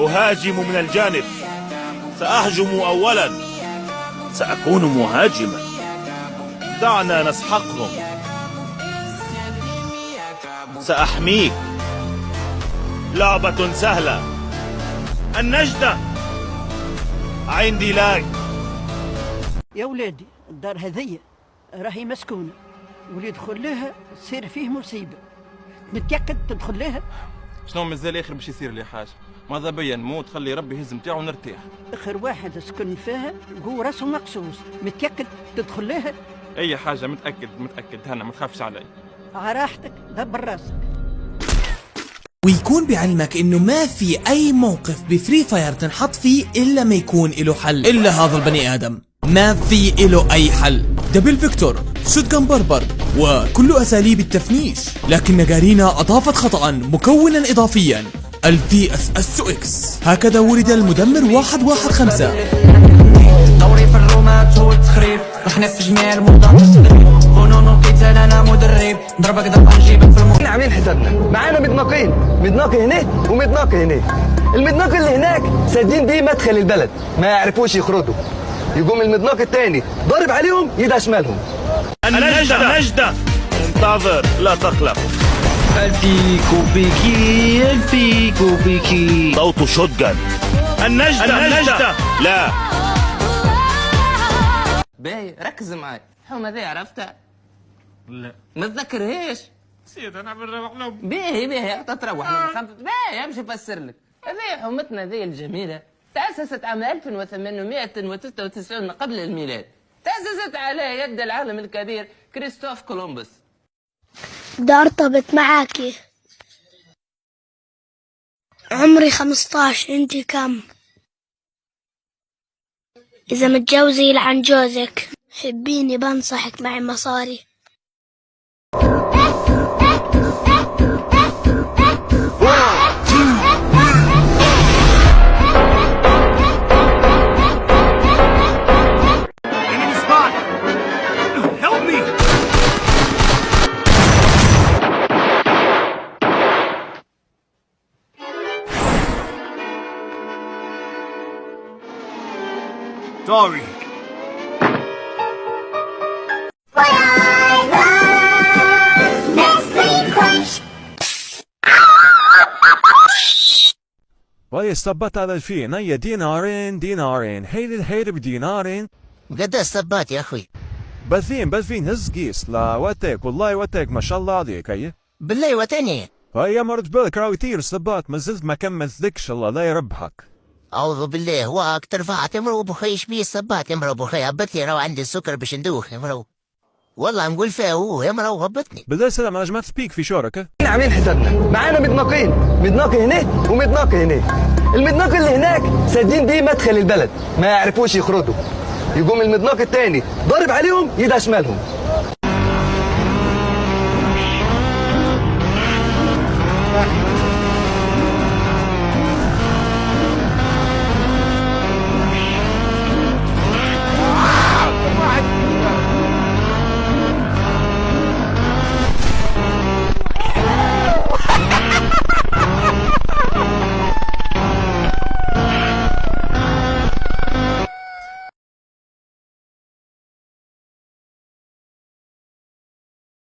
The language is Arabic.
أهاجم من الجانب. سأهجم أولا. سأكون مهاجما. دعنا نسحقهم. سأحميك. لعبة سهلة. النجدة عندي لاي. يا ولادي الدار هذية راهي مسكونة، واللي يدخل لها تصير فيه مصيبة. متيقد تدخل لها؟ شنو مازال اخر باش يصير لي حاجه؟ ماذا بيا نموت خلي ربي يهز متاعو ونرتاح. اخر واحد سكن فيها هو راسه مقصوص. متيقد تدخل لها؟ اي حاجه متاكد هنا ما تخافش علي. على راحتك دبر راسك. ويكون بعلمك انه ما في اي موقف بفري فاير تنحط فيه الا ما يكون له حل، الا هذا البني ادم ما في له اي حل. دبل فيكتور، شوتجن بربر، وكل اساليب التفنيش، لكن نجارينا اضافت خطأ مكونا اضافيا الVSS-X. هكذا ولد المدمر 115. دوري في الرومات هو التخريب، رحنا في جميع الموضات فنون القتال انا مدرب، ضربك ضربه نجيبك في احنا عاملين حسابنا معانا مدناقين، مدناقي هنا ومدناقي هنا. المدناقي اللي هناك سادين بيه مدخل البلد ما يعرفوش يخرجوا، يقوم المدناقي الثاني ضارب عليهم يد شمالهم. النجدة انتظر لا تقلق. البيكو بيكي البيكو بيكي صوت شوتجن. النجدة لا. باي ركز معاي. الحومه ذي عرفتها؟ لا ما تذكرهاش. نسيت انا بنروح لهم. باهي تروح لهم. باهي امشي افسر لك. هذه حومتنا ذي الجميله تأسست عام 1896 قبل الميلاد. تأسست على يد العالم الكبير كريستوف كولومبوس. بدي ارتبط معاكي. عمري 15، انتي كم؟ اذا متجوزة يلعن جوزك. حبيني بنصحك معي مصاري. Sorry. ويستبط على الفين هي دينارين هيد بدينارين. قد الصبات يا اخوي؟ بثين هز قيس لا وتك والله وتك ما شاء الله عليك. هي بالله وتاني هيا مرت بالك راوي كثير الصبات ما زلت ما كملتلكش الله لا يربحك. أعوذ بالله واك ترفعت امرو بخيش بيه الصبات امرو بخي هبطني رو عندي السكر باش ندوخ امرو والله نقول فيها هو امرو هبطني. بالله سلام انا جمعت سبيك في شورك. احنا عاملين حسابنا معانا مدناقين، مدناقي هنا ومدناقي هنا. المدناقي اللي هناك سادين بيه مدخل البلد ما يعرفوش يخرجوا، يقوم المدناقي الثاني ضارب عليهم يد شمالهم.